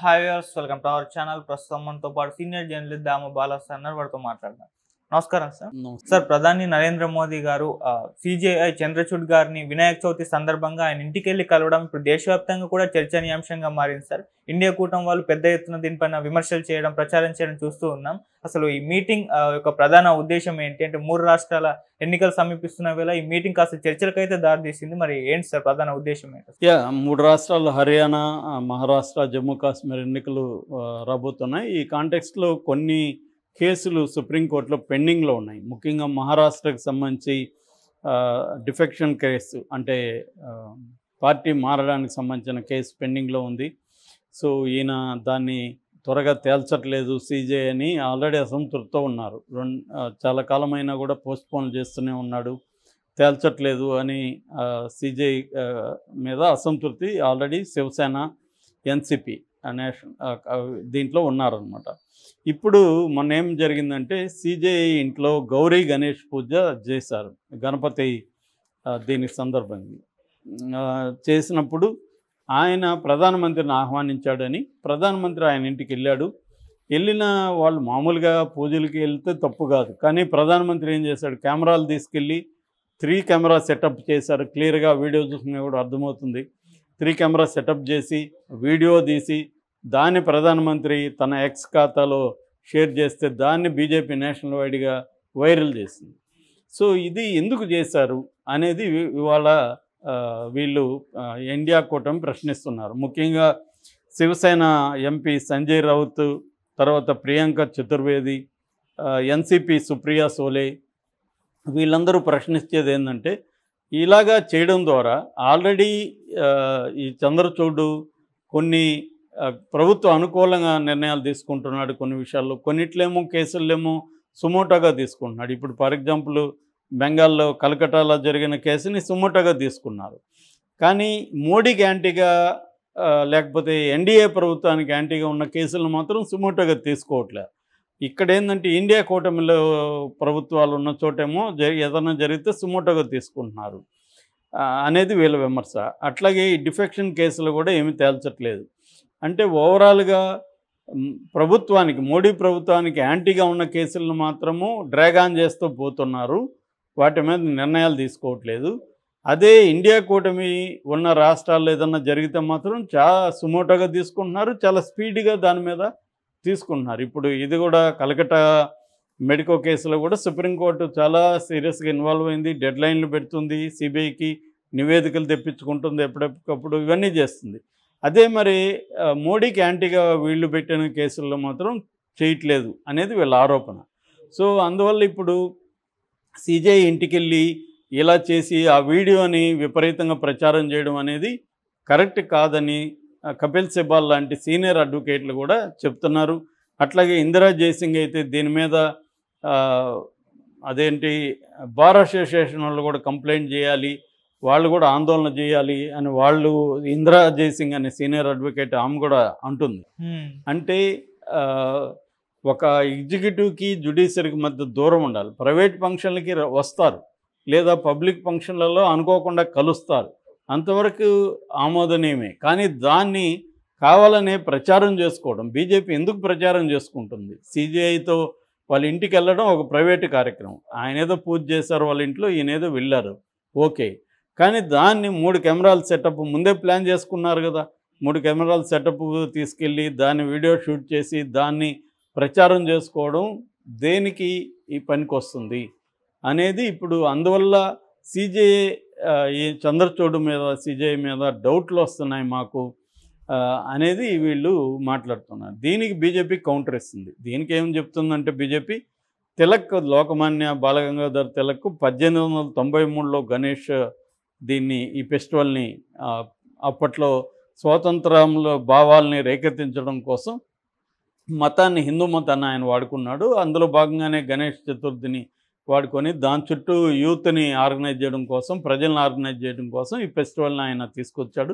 Hi viewers, welcome to our channel. ప్రస్తుతం మనతో పాటు సీనియర్ జర్నలిస్ట్ దామ బాలా సార్ ఉన్నారు. వారితో మాట్లాడదాం. నమస్కారం సార్. సార్, ప్రధాని నరేంద్ర మోదీ గారు సిజేఐ చంద్రచూడ్ గారిని వినాయక చవితి సందర్భంగా ఆయన ఇంటికి వెళ్ళి కలవడం ఇప్పుడు దేశవ్యాప్తంగా కూడా చర్చనీయాంశంగా మారింది సార్. ఇండియా కూటమి వాళ్ళు పెద్ద ఎత్తున దీనిపైన విమర్శలు చేయడం, ప్రచారం చేయడం చూస్తూ ఉన్నాం. అసలు ఈ మీటింగ్ యొక్క ప్రధాన ఉద్దేశం ఏంటి అంటే, 3 రాష్ట్రాల ఎన్నికలు సమీపిస్తున్న వేళ ఈ మీటింగ్ కాస్త చర్చలకైతే దారితీసింది. మరి ఏంటి సార్ ప్రధాన ఉద్దేశం ఏంటి? 3 రాష్ట్రాలు హర్యానా, మహారాష్ట్ర, జమ్మూ కాశ్మీర్ ఎన్నికలు రాబోతున్నాయి. ఈ కాంటెక్స్ట్లో కొన్ని కేసులు సుప్రీంకోర్టులో పెండింగ్లో ఉన్నాయి. ముఖ్యంగా మహారాష్ట్రకు సంబంధించి డిఫెక్షన్ కేసు, అంటే పార్టీ మారడానికి సంబంధించిన కేసు పెండింగ్లో ఉంది. సో ఈయన దాన్ని త్వరగా తేల్చట్లేదు సిజే అని ఆల్రెడీ అసంతృప్తితో ఉన్నారు. చాలా కాలమైనా కూడా పోస్ట్పోన్ చేస్తూనే ఉన్నాడు, తేల్చట్లేదు అని సిజే మీద అసంతృప్తి ఆల్రెడీ శివసేన, ఎన్సిపి దీంట్లో ఉన్నారనమాట. ఇప్పుడు మొన్న ఏం జరిగిందంటే, సిజేఐ ఇంట్లో గౌరీ గణేష్ పూజ చేశారు, గణపతి దీనికి సందర్భంగా చేసినప్పుడు ఆయన ప్రధానమంత్రిని ఆహ్వానించాడని ప్రధానమంత్రి ఆయన ఇంటికి వెళ్ళాడు. వెళ్ళిన వాళ్ళు మామూలుగా పూజలకి వెళ్తే తప్పు కాదు, కానీ ప్రధానమంత్రి ఏం చేశాడు, కెమెరాలు తీసుకెళ్ళి 3 కెమెరా సెటప్ చేశారు. క్లియర్గా వీడియో చూసుకునే కూడా అర్థమవుతుంది. 3 కెమెరా సెటప్ చేసి వీడియో తీసి దాన్ని ప్రధానమంత్రి తన ఎక్స్ ఖాతాలో షేర్ చేస్తే దాన్ని బీజేపీ నేషనల్ వైడ్గా వైరల్ చేసింది. సో ఇది ఎందుకు చేశారు అనేది ఇవాళ వీళ్ళు ఇండియా కూటమి ప్రశ్నిస్తున్నారు. ముఖ్యంగా శివసేన ఎంపీ సంజయ్ రౌత్, తర్వాత ప్రియాంక చతుర్వేది, ఎన్సిపి సుప్రియా సోలే, వీళ్ళందరూ ప్రశ్నించేది ఏంటంటే, ఇలాగా చేయడం ద్వారా ఆల్రెడీ ఈ చంద్రచూడ్ కొన్ని ప్రభుత్వ అనుకూలంగా నిర్ణయాలు తీసుకుంటున్నాడు కొన్ని విషయాల్లో, కొన్నిట్లేమో కేసులేమో సుమోటోగా తీసుకుంటున్నాడు. ఇప్పుడు ఫర్ ఎగ్జాంపుల్ బెంగాల్లో కలకటాలో జరిగిన కేసుని సుమోటోగా తీసుకున్నారు. కానీ మోడీకి యాంటీగా లేకపోతే ఎన్డీఏ ప్రభుత్వానికి యాంటీగా ఉన్న కేసులను మాత్రం సుమోటోగా తీసుకోవట్లేదు. ఇక్కడ ఏంటంటే, ఇండియా కూటమిలో ప్రభుత్వాలు ఉన్న చోటేమో ఏదైనా జరిగితే సుమోటోగా తీసుకుంటున్నారు అనేది వీళ్ళ విమర్శ. అట్లాగే ఈ డిఫెక్షన్ కేసులు కూడా ఏమీ తేల్చట్లేదు. అంటే ఓవరాల్గా ప్రభుత్వానికి, మోడీ ప్రభుత్వానికి యాంటీగా ఉన్న కేసులను మాత్రము డ్రాగ్ ఆన్ చేస్తూ పోతున్నారు, వాటి మీద నిర్ణయాలు తీసుకోవట్లేదు. అదే ఇండియా కూటమి ఉన్న రాష్ట్రాల్లో ఏదన్నా జరిగితే మాత్రం చాలా సుమోటోగా తీసుకుంటున్నారు, చాలా స్పీడ్గా దాని మీద తీసుకుంటున్నారు. ఇప్పుడు ఇది కూడా కలకటా మెడికో కేసులో కూడా సుప్రీంకోర్టు చాలా సీరియస్గా ఇన్వాల్వ్ అయింది, డెడ్ లైన్లు పెడుతుంది, సిబిఐకి నివేదికలు తెప్పించుకుంటుంది, ఎప్పటికప్పుడు ఇవన్నీ చేస్తుంది. అదే మరి మోడీకి యాంటీగా వీళ్ళు పెట్టిన కేసుల్లో మాత్రం చేయట్లేదు అనేది వీళ్ళ ఆరోపణ. సో అందువల్ల ఇప్పుడు సిజే ఇంటికి వెళ్ళి ఇలా చేసి ఆ వీడియోని విపరీతంగా ప్రచారం చేయడం అనేది కరెక్ట్ కాదని కపిల్ సిబాల్ లాంటి సీనియర్ అడ్వకేట్లు కూడా చెప్తున్నారు. అట్లాగే ఇందిరా జైసింగ్ అయితే దీని మీద అదేంటి బార్ అసోసియేషన్ వాళ్ళు కూడా కంప్లైంట్ చేయాలి, వాళ్ళు కూడా ఆందోళన చేయాలి అని వాళ్ళు, ఇందిరా జైసింగ్ అనే సీనియర్ అడ్వకేట్ ఆమె కూడా అంటుంది. అంటే ఒక ఎగ్జిక్యూటివ్కి జ్యుడిషియరీకి మధ్య దూరం ఉండాలి. ప్రైవేట్ ఫంక్షన్లకి వస్తారు, లేదా పబ్లిక్ ఫంక్షన్లలో అనుకోకుండా కలుస్తారు, అంతవరకు ఆమోదనీయమే. కానీ దాన్ని కావాలనే ప్రచారం చేసుకోవడం, బీజేపీ ఎందుకు ప్రచారం చేసుకుంటుంది? సిజేఐతో వాళ్ళ ఇంటికి వెళ్ళడం ఒక ప్రైవేటు కార్యక్రమం. ఆయన ఏదో పూజ చేశారు వాళ్ళ ఇంట్లో, ఈయన ఏదో వెళ్ళారు, ఓకే. కానీ దాన్ని 3 కెమెరాల సెటప్ ముందే ప్లాన్ చేసుకున్నారు కదా. 3 కెమెరాల సెటప్ తీసుకెళ్ళి దాన్ని వీడియో షూట్ చేసి దాన్ని ప్రచారం చేసుకోవడం దేనికి ఈ పనికి వస్తుంది అనేది ఇప్పుడు, అందువల్ల సిజేఐ ఈ చంద్రచూడ్ మీద, సిజేఐ మీద డౌట్లు వస్తున్నాయి మాకు అనేది వీళ్ళు మాట్లాడుతున్నారు. దీనికి బీజేపీ కౌంటర్ ఇస్తుంది. దీనికి ఏం చెప్తుందంటే, బీజేపీ తిలక్, లోకమాన్య బాలగంగాధర్ తిలక్ 1893లో గణేష్ ఈ ఫెస్టివల్ని అప్పట్లో స్వాతంత్రంలో భావాల్ని రేకెత్తించడం కోసం మతాన్ని, హిందూ మతాన్ని ఆయన వాడుకున్నాడు. అందులో భాగంగానే గణేష్ చతుర్థిని వాడుకొని దాని చుట్టూ యూత్ని ఆర్గనైజ్ చేయడం కోసం, ప్రజలను ఆర్గనైజ్ చేయడం కోసం ఈ ఫెస్టివల్ని ఆయన తీసుకొచ్చాడు.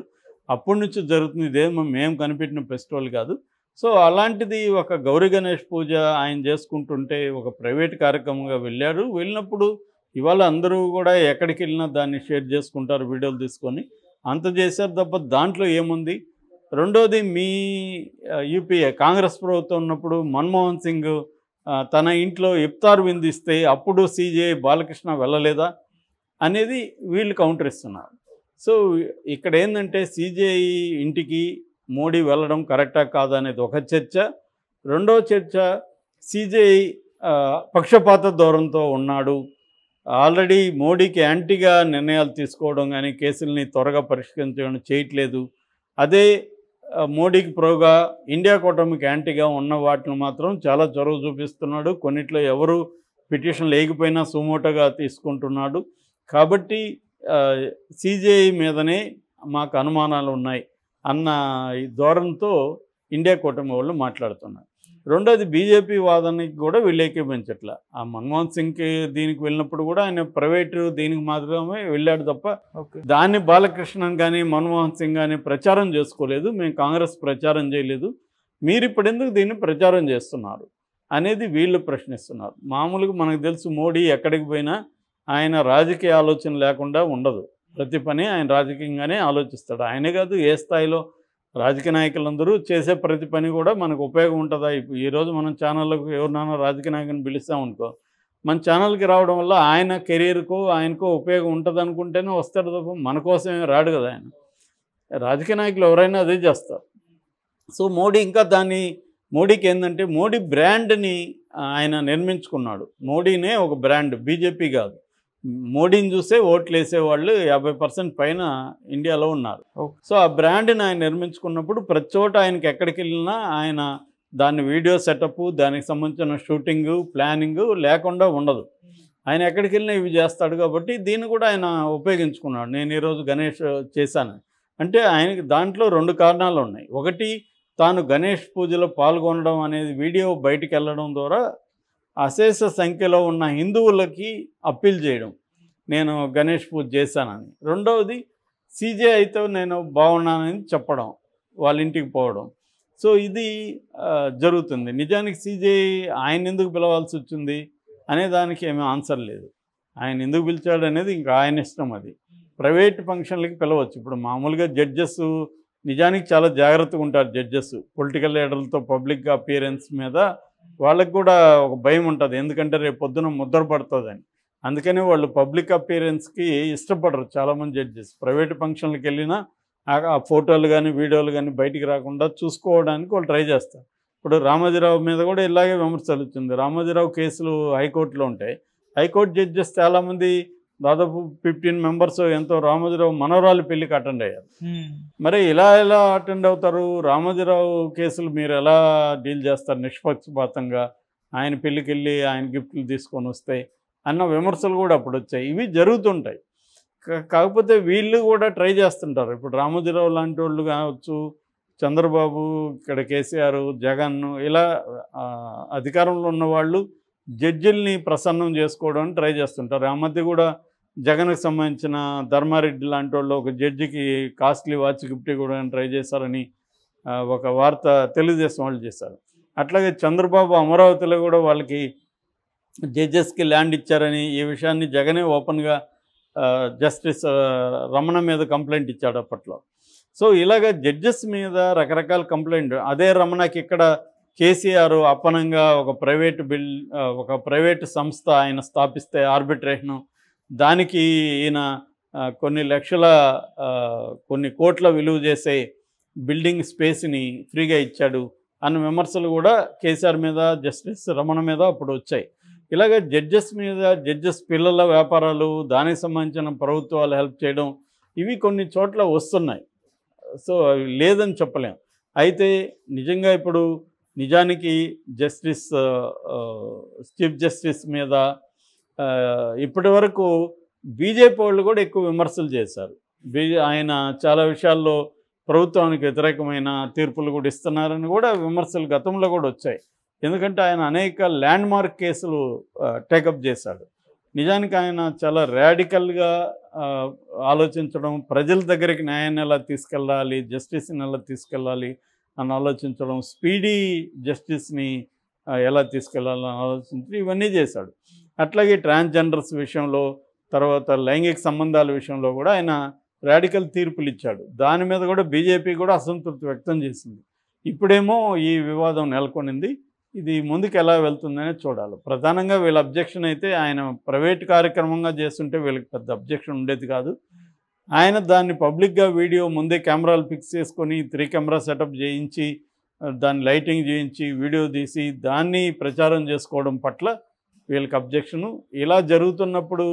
అప్పటి నుంచి జరుగుతుంది, ఇదేమో మేము కనిపెట్టిన ఫెస్టివల్ కాదు. సో అలాంటిది ఒక గౌరీ గణేష్ పూజ ఆయన చేసుకుంటుంటే ఒక ప్రైవేట్ కార్యక్రమంగా వెళ్ళారు. వెళ్ళినప్పుడు ఇవాళ అందరూ కూడా ఎక్కడికి వెళ్ళినా దాన్ని షేర్ చేసుకుంటారు వీడియోలు తీసుకొని, అంత చేశారు తప్ప దాంట్లో ఏముంది? రెండోది మీ యూపీఏ కాంగ్రెస్ ప్రభుత్వం ఉన్నప్పుడు మన్మోహన్ సింగ్ తన ఇంట్లో ఇఫ్తార్ విందిస్తే అప్పుడు సిజేఐ బాలకృష్ణ వెళ్ళలేదా అనేది వీళ్ళు కౌంటర్ ఇస్తున్నారు. సో ఇక్కడ ఏంటంటే సిజేఐ ఇంటికి మోడీ వెళ్ళడం కరెక్టా కాదా అనేది ఒక చర్చ. రెండో చర్చ, సిజేఐ పక్షపాత ధోరణితో ఉన్నాడు, ఆల్రెడీ మోడీకి యాంటీగా నిర్ణయాలు తీసుకోవడం కానీ కేసుల్ని త్వరగా పరిష్కరించడం చేయట్లేదు. అదే మోడీకి ప్రోగా ఇండియా కూటమికి యాంటీగా ఉన్న వాటిని మాత్రం చాలా చొరవ చూపిస్తున్నాడు. కొన్నిట్లో ఎవరు పిటిషన్లు లేకపోయినా సుమోటోగా తీసుకుంటున్నాడు. కాబట్టి సిజేఐ మీదనే మాకు అనుమానాలు ఉన్నాయి అన్న ఈ ధోరణితో ఇండియా కూటమి వాళ్ళు మాట్లాడుతున్నారు. రెండోది బీజేపీ వాదనకి కూడా వీళ్ళు ఏకీభవించట్ల. ఆ మన్మోహన్ సింగ్కి దీనికి వెళ్ళినప్పుడు కూడా ఆయన ప్రైవేటు దీనికి మాత్రమే వెళ్ళాడు తప్ప దాన్ని బాలకృష్ణన్ కానీ మన్మోహన్ సింగ్ కానీ ప్రచారం చేసుకోలేదు. మేము కాంగ్రెస్ ప్రచారం చేయలేదు, మీరు ఇప్పుడు ఎందుకు దీన్ని ప్రచారం చేస్తున్నారు అనేది వీళ్ళు ప్రశ్నిస్తున్నారు. మామూలుగా మనకు తెలుసు మోడీ ఎక్కడికి పోయినా ఆయన రాజకీయ ఆలోచన లేకుండా ఉండదు. ప్రతి పని ఆయన రాజకీయంగానే ఆలోచిస్తాడు. ఆయనే కాదు, ఏ స్థాయిలో రాజకీయ నాయకులందరూ చేసే ప్రతి పని కూడా మనకు ఉపయోగం ఉంటుందా. ఇప్పుడు ఈరోజు మనం ఛానళ్ళకు ఎవరినైనా రాజకీయ నాయకుని పిలుస్తామనుకో, మన ఛానల్కి రావడం వల్ల ఆయన కెరీర్కో ఆయనకో ఉపయోగం ఉంటుంది అనుకుంటేనే వస్తాడు తప్ప మన కోసమే రాడు కదా. ఆయన రాజకీయ నాయకులు ఎవరైనా అదే చేస్తారు. సో మోడీ ఇంకా మోడీకి ఏంటంటే మోడీ బ్రాండ్ని ఆయన నిర్మించుకున్నాడు. మోడీనే ఒక బ్రాండ్, బీజేపీ కాదు. మోడీని చూసే ఓట్లు వేసేవాళ్ళు 50% పైన ఇండియాలో ఉన్నారు. సో ఆ బ్రాండ్ని ఆయన నిర్మించుకున్నప్పుడు ప్రతి చోట ఆయనకి ఎక్కడికి వెళ్ళినా ఆయన దాని వీడియో సెటప్, దానికి సంబంధించిన షూటింగు ప్లానింగు లేకుండా ఉండదు. ఆయన ఎక్కడికి వెళ్ళినా ఇవి చేస్తాడు. కాబట్టి దీన్ని కూడా ఆయన ఉపయోగించుకున్నాడు. నేను ఈరోజు గణేష్ చేశాను అంటే ఆయనకి దాంట్లో 2 కారణాలు ఉన్నాయి. ఒకటి, తాను గణేష్ పూజలో పాల్గొనడం అనేది వీడియో బయటికి వెళ్ళడం ద్వారా అశేష సంఖ్యలో ఉన్న హిందువులకి అప్పీల్ చేయడం, నేను గణేష్ పూజ చేశానని. రెండవది, సిజేఐతో నేను బాగున్నానని చెప్పడం, వాళ్ళ ఇంటికి పోవడం. సో ఇది జరుగుతుంది. నిజానికి సిజేఐ ఆయన ఎందుకు పిలవాల్సి వచ్చింది అనే దానికి ఏమీ ఆన్సర్ లేదు. ఆయన ఎందుకు పిలిచాడు అనేది ఇంకా ఆయన ఇష్టం. అది ప్రైవేట్ ఫంక్షన్లకి పిలవచ్చు. ఇప్పుడు మామూలుగా జడ్జెస్ నిజానికి చాలా జాగ్రత్తగా ఉంటారు. జడ్జెస్ పొలిటికల్ లీడర్లతో పబ్లిక్గా అపియరెన్స్ మీద వాళ్ళకి కూడా ఒక భయం ఉంటుంది. ఎందుకంటే రేపు పొద్దున ముద్ర పడుతుందని. అందుకని వాళ్ళు పబ్లిక్ అపియరెన్స్కి ఇష్టపడరు చాలామంది జడ్జెస్. ప్రైవేట్ ఫంక్షన్లకు వెళ్ళినా ఆ ఫోటోలు కానీ వీడియోలు కానీ బయటికి రాకుండా చూసుకోవడానికి వాళ్ళు ట్రై చేస్తారు. ఇప్పుడు రామోజీరావు మీద కూడా ఇలాగే విమర్శలు వచ్చింది. రామోజీరావు కేసులు హైకోర్టులో ఉంటాయి. హైకోర్టు జడ్జెస్ చాలామంది దాదాపు 15 మెంబర్స్ ఎంతో రామోజీరావు మనవరాలు పెళ్లికి అటెండ్ అయ్యారు. మరి ఎలా అటెండ్ అవుతారు? రామోజీరావు కేసులు మీరు ఎలా డీల్ చేస్తారు నిష్పక్షపాతంగా? ఆయన పెళ్ళికి వెళ్ళి ఆయన గిఫ్ట్లు తీసుకొని వస్తాయి అన్న విమర్శలు కూడా అప్పుడు వచ్చాయి. ఇవి జరుగుతుంటాయి. కాకపోతే వీళ్ళు కూడా ట్రై చేస్తుంటారు. ఇప్పుడు రామోజీరావు లాంటి వాళ్ళు కావచ్చు, చంద్రబాబు, ఇక్కడ కేసీఆర్, జగన్, ఇలా అధికారంలో ఉన్నవాళ్ళు జడ్జిల్ని ప్రసన్నం చేసుకోవడానికి ట్రై చేస్తుంటారు. ఆ మధ్య కూడా జగన్కి సంబంధించిన ధర్మారెడ్డి లాంటి వాళ్ళు ఒక జడ్జికి కాస్ట్లీ వాచ్ గిఫ్ట్ కూడా ట్రై చేశారని ఒక వార్త తెలుగుదేశం వాళ్ళు చేశారు. అట్లాగే చంద్రబాబు అమరావతిలో కూడా వాళ్ళకి జడ్జెస్కి ల్యాండ్ ఇచ్చారని ఈ విషయాన్ని జగనే ఓపెన్గా జస్టిస్ రమణ మీద కంప్లైంట్ ఇచ్చాడు అప్పట్లో. సో ఇలాగ జడ్జెస్ మీద రకరకాల కంప్లైంట్. అదే రమణకి ఇక్కడ కేసీఆర్ అప్పనంగా ఒక ప్రైవేట్ సంస్థ ఆయన స్థాపిస్తే ఆర్బిట్రేషను, దానికి ఈయన కొన్ని కోట్ల విలువ చేసే బిల్డింగ్ స్పేస్ని ఫ్రీగా ఇచ్చాడు అన్న విమర్శలు కూడా కేసీఆర్ మీద, జస్టిస్ రమణ మీద అప్పుడు వచ్చాయి. ఇలాగ జడ్జెస్ మీద, జడ్జెస్ పిల్లల వ్యాపారాలు, దానికి సంబంధించిన ప్రభుత్వాలు హెల్ప్ చేయడం, ఇవి కొన్ని చోట్ల వస్తున్నాయి. సో లేదని చెప్పలేం. అయితే నిజంగా ఇప్పుడు నిజానికి చీఫ్ జస్టిస్ మీద ఇప్పటి వరకు బీజేపీ వాళ్ళు కూడా ఎక్కువ విమర్శలు చేశారు. ఆయన చాలా విషయాల్లో ప్రభుత్వానికి వ్యతిరేకమైన తీర్పులు కూడా ఇస్తున్నారని కూడా విమర్శలు గతంలో కూడా వచ్చాయి. ఎందుకంటే ఆయన అనేక ల్యాండ్ మార్క్ కేసులు టేకప్ చేశాడు. నిజానికి ఆయన చాలా ర్యాడికల్గా ఆలోచించడం, ప్రజల దగ్గరికి న్యాయాన్ని ఎలా తీసుకెళ్ళాలి, జస్టిస్ని ఎలా తీసుకెళ్ళాలి అని ఆలోచించడం, స్పీడీ జస్టిస్ని ఎలా తీసుకెళ్లాలని ఆలోచించి ఇవన్నీ చేశాడు. అట్లాగే ట్రాన్స్జెండర్స్ విషయంలో, తర్వాత లైంగిక సంబంధాల విషయంలో కూడా ఆయన రాడికల్ తీర్పులు ఇచ్చాడు. దాని మీద కూడా బీజేపీ కూడా అసంతృప్తి వ్యక్తం చేసింది. ఇప్పుడేమో ఈ వివాదం నెలకొనింది. ఇది ముందుకు ఎలా వెళ్తుందనే చూడాలి. ప్రధానంగా వీళ్ళ అబ్జెక్షన్ అయితే ఆయన ప్రైవేట్ కార్యక్రమంగా చేస్తుంటే వీళ్ళకి పెద్ద అబ్జెక్షన్ ఉండేది కాదు. ఆయన దాన్ని పబ్లిక్గా వీడియో ముందే కెమెరాలు ఫిక్స్ చేసుకొని 3 కెమెరా సెటప్ చేయించి దాన్ని లైటింగ్ చేయించి వీడియో తీసి దాన్ని ప్రచారం చేసుకోవడం పట్ల వీళ్ళకి అబ్జెక్షను. ఇలా జరుగుతున్నప్పుడు